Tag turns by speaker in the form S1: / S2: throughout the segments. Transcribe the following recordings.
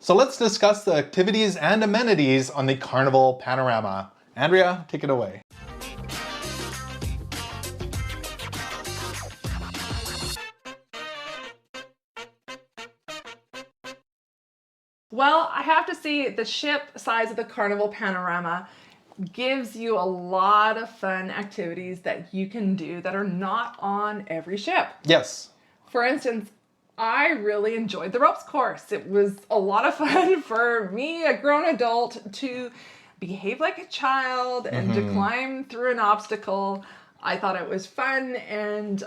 S1: So let's discuss the activities and amenities on the Carnival Panorama. Andrea, take it away.
S2: Well, I have to say the ship size of the Carnival Panorama gives you a lot of fun activities that you can do that are not on every ship.
S1: Yes.
S2: For instance, I really enjoyed the ropes course. It was a lot of fun for me, a grown adult, to behave like a child and to climb through an obstacle. I thought it was fun, and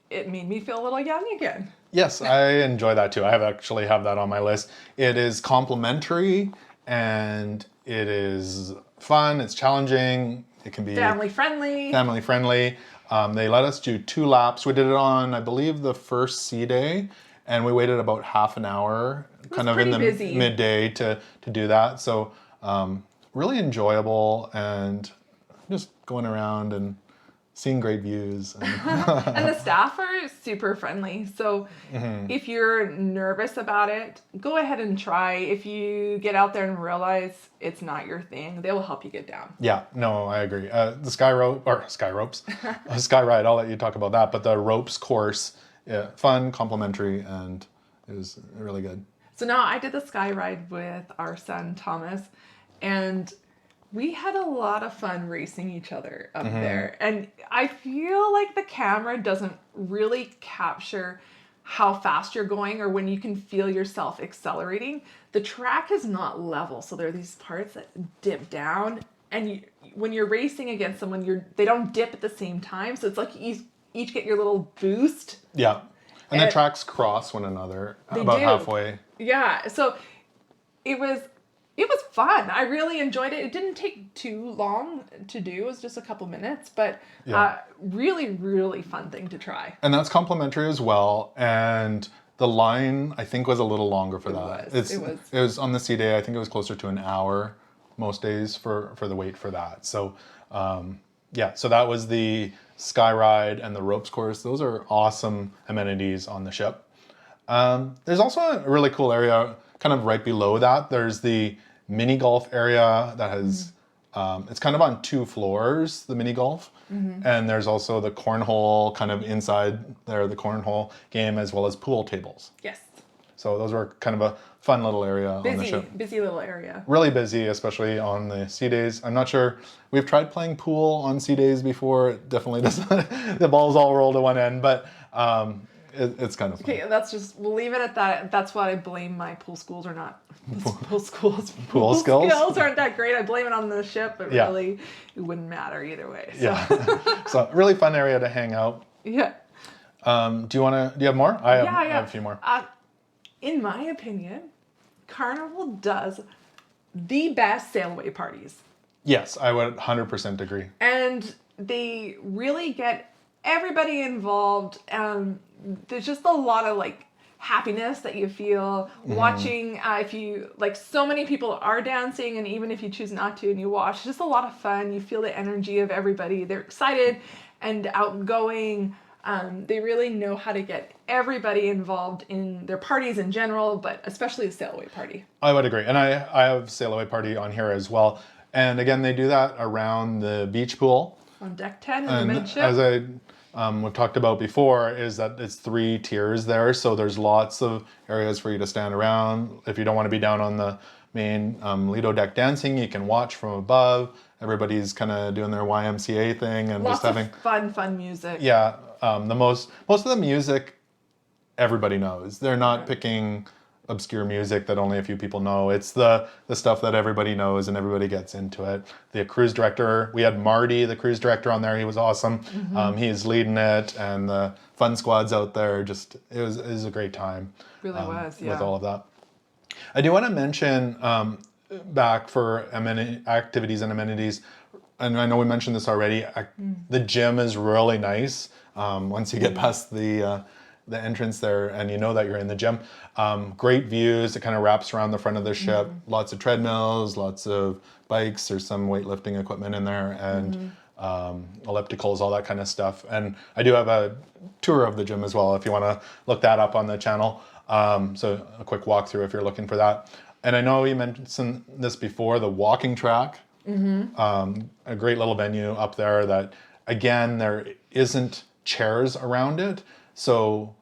S2: it made me feel a little young again.
S1: Yes, I enjoy that too. I actually have that on my list. It is complimentary and it is fun. It's challenging. It can be
S2: Family friendly.
S1: Family friendly. They let us do 2 laps. We did it on, I believe, the first sea day, and we waited about half an hour, kind of in the midday to do that. So really enjoyable and just going around and seeing great views.
S2: And the staff are super friendly. So if you're nervous about it, go ahead and try. If you get out there and realize it's not your thing, they will help you get down.
S1: Yeah, no, I agree. The Skyride, I'll let you talk about that. But the ropes course, yeah, fun, complimentary, and it was really good.
S2: So now I did the Skyride with our son, Thomas, and we had a lot of fun racing each other up there. And I feel like the camera doesn't really capture how fast you're going or when you can feel yourself accelerating. The track is not level, so there are these parts that dip down, and when you're racing against someone, they don't dip at the same time, so it's like you each get your little boost.
S1: Yeah, and the tracks cross one another about halfway.
S2: Yeah, so it was fun. I really enjoyed it. It didn't take too long to do. It was just a couple minutes, but really, really fun thing to try.
S1: And that's complimentary as well. And the line, I think, was a little longer for that. It was on the sea day. I think it was closer to an hour most days for the wait for that. So so that was the Skyride and the ropes course. Those are awesome amenities on the ship. There's also a really cool area kind of right below that. There's the mini golf area that has, it's kind of on 2 floors, the mini golf. And there's also the cornhole kind of inside there, the cornhole game, as well as pool tables.
S2: Yes.
S1: So those were kind of a fun little area on the ship.
S2: Busy little area.
S1: Really busy, especially on the sea days. I'm not sure, we've tried playing pool on sea days before. It definitely doesn't, the balls all roll to one end, but it's kind of fun.
S2: Okay, we'll leave it at that. That's what I blame my pool schools are not. Pool skills aren't that great. I blame it on the ship, but really it wouldn't matter either way. So.
S1: Yeah. So really fun area to hang out.
S2: Yeah.
S1: Do you have more? I have a few more.
S2: In my opinion, Carnival does the best sail away parties.
S1: Yes, I would 100% agree.
S2: And they really get everybody involved. There's just a lot of happiness that you feel watching. If you so many people are dancing, and even if you choose not to and you watch, just a lot of fun. You feel the energy of everybody. They're excited and outgoing. They really know how to get everybody involved in their parties in general, but especially a sail away party.
S1: I would agree. And I have sail away party on here as well. And again, they do that around the beach pool.
S2: On deck 10 in the midship.
S1: As we've talked about before, is that it's 3 tiers there. So there's lots of areas for you to stand around. If you don't want to be down on the main Lido deck dancing, you can watch from above. Everybody's kind of doing their YMCA thing and
S2: lots
S1: just having
S2: fun music.
S1: Yeah, most of the music everybody knows. They're not picking obscure music that only a few people know. It's the stuff that everybody knows and everybody gets into it. The cruise director, we had Marty, the cruise director, on there. He was awesome. He's leading it, and the fun squads out there. It was a great time.
S2: Really was, yeah.
S1: With all of that. I do want to mention back for activities and amenities, and I know we mentioned this already, the gym is really nice once you get past the entrance there and you know that you're in the gym. Great views. It kind of wraps around the front of the ship. Lots of treadmills, lots of bikes. There's some weightlifting equipment in there, and ellipticals, all that kind of stuff. And I do have a tour of the gym as well if you want to look that up on the channel. So a quick walkthrough if you're looking for that. And I know you mentioned this before, the walking track. A great little venue up there that, again, there isn't chairs around it. So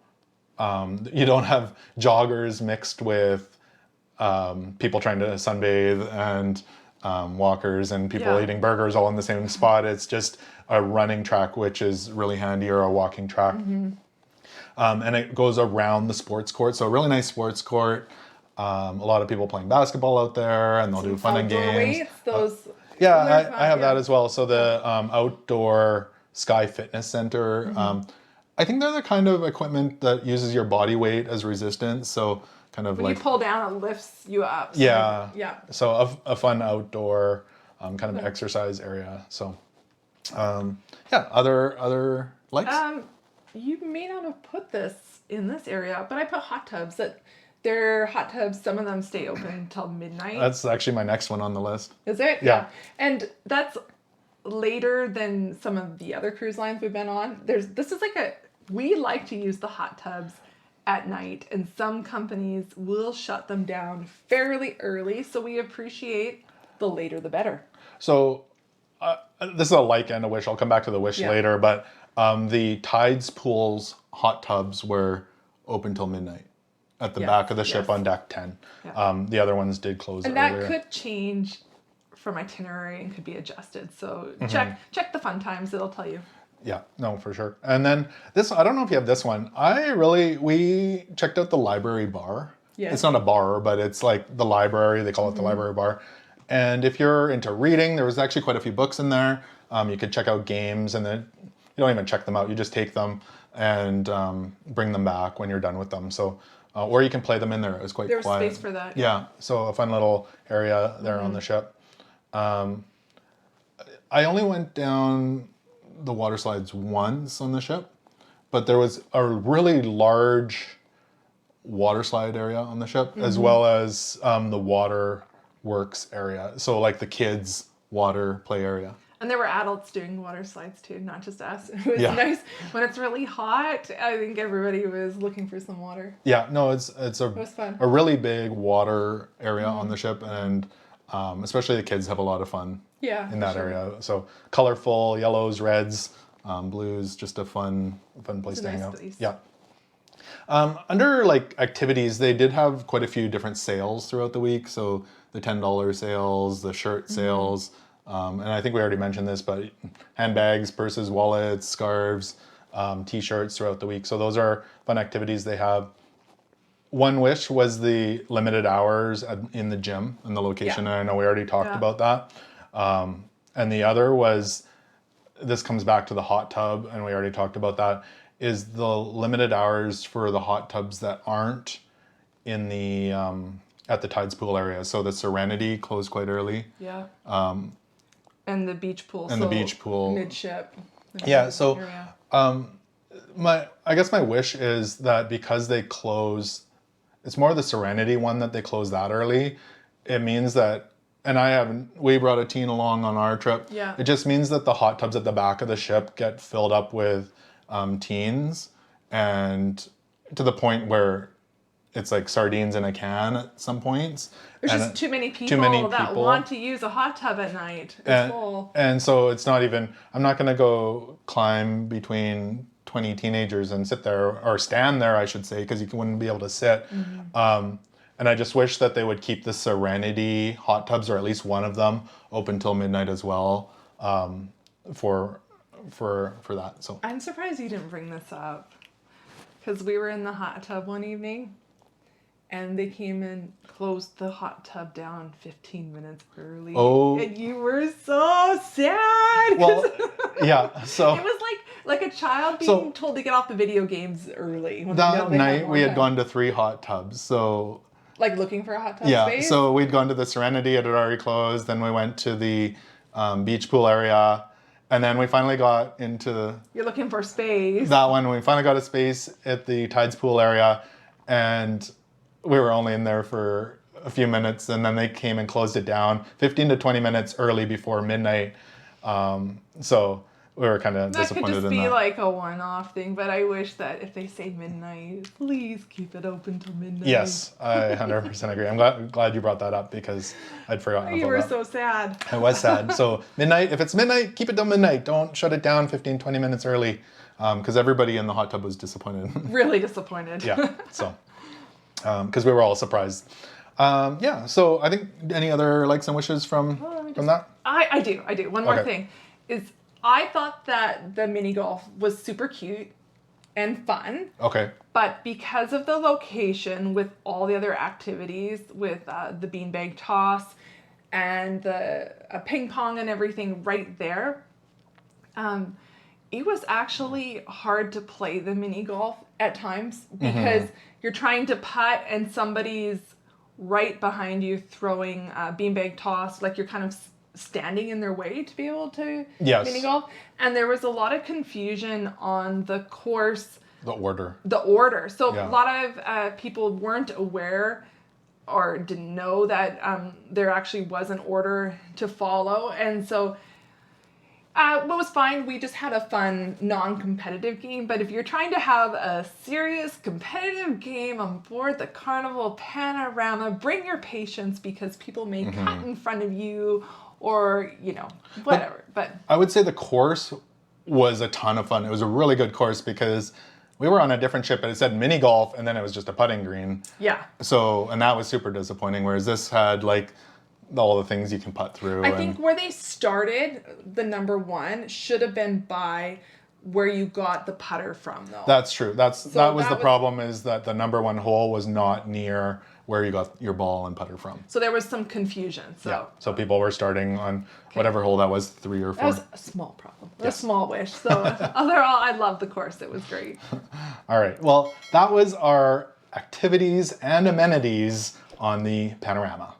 S1: you don't have joggers mixed with people trying to sunbathe and walkers and people eating burgers all in the same spot. It's just a running track, which is really handy, or a walking track. And it goes around the sports court. So a really nice sports court. A lot of people playing basketball out there, and they'll do fun and games.
S2: Weights, those
S1: I have that as well. So the outdoor Sky Fitness Center, I think they're the kind of equipment that uses your body weight as resistance. So kind of
S2: when
S1: like
S2: you pull down, it lifts you up. So
S1: yeah. So a fun outdoor kind of exercise area. So other likes.
S2: You may not have put this in this area, but I put hot tubs. They're hot tubs. Some of them stay open until midnight.
S1: That's actually my next one on the list.
S2: Is it?
S1: Yeah.
S2: And that's later than some of the other cruise lines we've been on. We like to use the hot tubs at night, and some companies will shut them down fairly early. So we appreciate the later the better.
S1: So this is a like and a wish. I'll come back to the wish later, but the Tides Pool's hot tubs were open till midnight at the back of the ship on deck 10. Yeah. The other ones did close earlier.
S2: And that could change from itinerary and could be adjusted. So check the fun times. It'll tell you.
S1: Yeah, no, for sure. And then this, I don't know if you have this one. We checked out the library bar. Yeah. It's not a bar, but it's like the library. They call it the library bar. And if you're into reading, there was actually quite a few books in there. You could check out games, and then you don't even check them out. You just take them and bring them back when you're done with them. So, or you can play them in there. It was quite quiet.
S2: There was space for that.
S1: Yeah, so a fun little area there on the ship. I only went down the water slides once on the ship, but there was a really large water slide area on the ship, as well as the water works area. So like the kids' water play area.
S2: And there were adults doing water slides too, not just us. It was nice. When it's really hot, I think everybody was looking for some water.
S1: Yeah, no, it was fun. A really big water area on the ship, and especially the kids have a lot of fun in that area. So colorful, yellows, reds, blues, just a fun place to hang out. Place. Yeah. Under like activities, they did have quite a few different sales throughout the week. So the $10 sales, the shirt sales, and I think we already mentioned this, but handbags, purses, wallets, scarves, t-shirts throughout the week. So those are fun activities they have. One wish was the limited hours in the gym and the location, and I know we already talked about that. And the other was, this comes back to the hot tub, and we already talked about that, is the limited hours for the hot tubs that aren't in the at the Tides Pool area. So the Serenity closed quite early. Yeah.
S2: And the beach pool.
S1: And the beach pool.
S2: Midship.
S1: Yeah. So I guess my wish is that because they close, it's more the Serenity one that they close that early. It means that, and we brought a teen along on our trip. Yeah. It just means that the hot tubs at the back of the ship get filled up with teens, and to the point where it's like sardines in a can at some points.
S2: There's just too many people that want to use a hot tub at night. It's full. And
S1: so it's not even, I'm not going to go climb between 20 teenagers and sit there, or stand there, I should say, because you wouldn't be able to sit. And I just wish that they would keep the Serenity hot tubs, or at least one of them, open till midnight as well, for that. So
S2: I'm surprised you didn't bring this up, because we were in the hot tub one evening, and they came and closed the hot tub down 15 minutes early. Oh. And you were so sad.
S1: Well, yeah. So
S2: it was like a child being told to get off the video games early.
S1: That night we had gone to 3 hot tubs. So
S2: like looking for a hot tub space?
S1: Yeah. So we'd gone to the Serenity, it had already closed. Then we went to the beach pool area. And then we finally got into...
S2: You're looking for space.
S1: That one. We finally got a space at the Tides Pool area. And we were only in there for a few minutes. And then they came and closed it down 15 to 20 minutes early before midnight. So we were kind of
S2: That could
S1: disappointed
S2: just
S1: in
S2: be
S1: that.
S2: like a one-off thing, but I wish that if they say midnight, please keep it open till midnight.
S1: Yes, I 100% agree. I'm glad you brought that up because I'd forgotten
S2: You
S1: about
S2: were
S1: that.
S2: so sad.
S1: I was sad. So midnight, if it's midnight, keep it till midnight. Don't shut it down 15, 20 minutes early because everybody in the hot tub was disappointed.
S2: Really disappointed.
S1: Yeah, so because we were all surprised. Yeah, so I think any other likes and wishes from that?
S2: I do. One more
S1: Okay.
S2: thing is I thought that the mini golf was super cute and fun.
S1: Okay.
S2: But because of the location with all the other activities, with the beanbag toss and the ping pong and everything right there, it was actually hard to play the mini golf at times because you're trying to putt and somebody's right behind you throwing beanbag toss, like you're kind of standing in their way to be able to mini golf. And there was a lot of confusion on the course.
S1: The order.
S2: So a lot of people weren't aware or didn't know that there actually was an order to follow. And so what was fine, we just had a fun, non-competitive game. But if you're trying to have a serious competitive game on board the Carnival Panorama, bring your patience because people may cut in front of you or, whatever. But
S1: I would say the course was a ton of fun. It was a really good course because we were on a different ship, but it said mini golf, and then it was just a putting green.
S2: Yeah.
S1: So, and that was super disappointing, whereas this had like all the things you can putt through.
S2: I think where they started, the number one, should have been by where you got the putter from, though.
S1: That's true. That was the problem, is that the number one hole was not near where you got your ball and putter from.
S2: So there was some confusion.
S1: So people were starting on whatever hole that was, 3 or 4.
S2: That was a small problem. A small wish. So overall, I loved the course. It was great.
S1: All right. Well, that was our activities and amenities on the Panorama.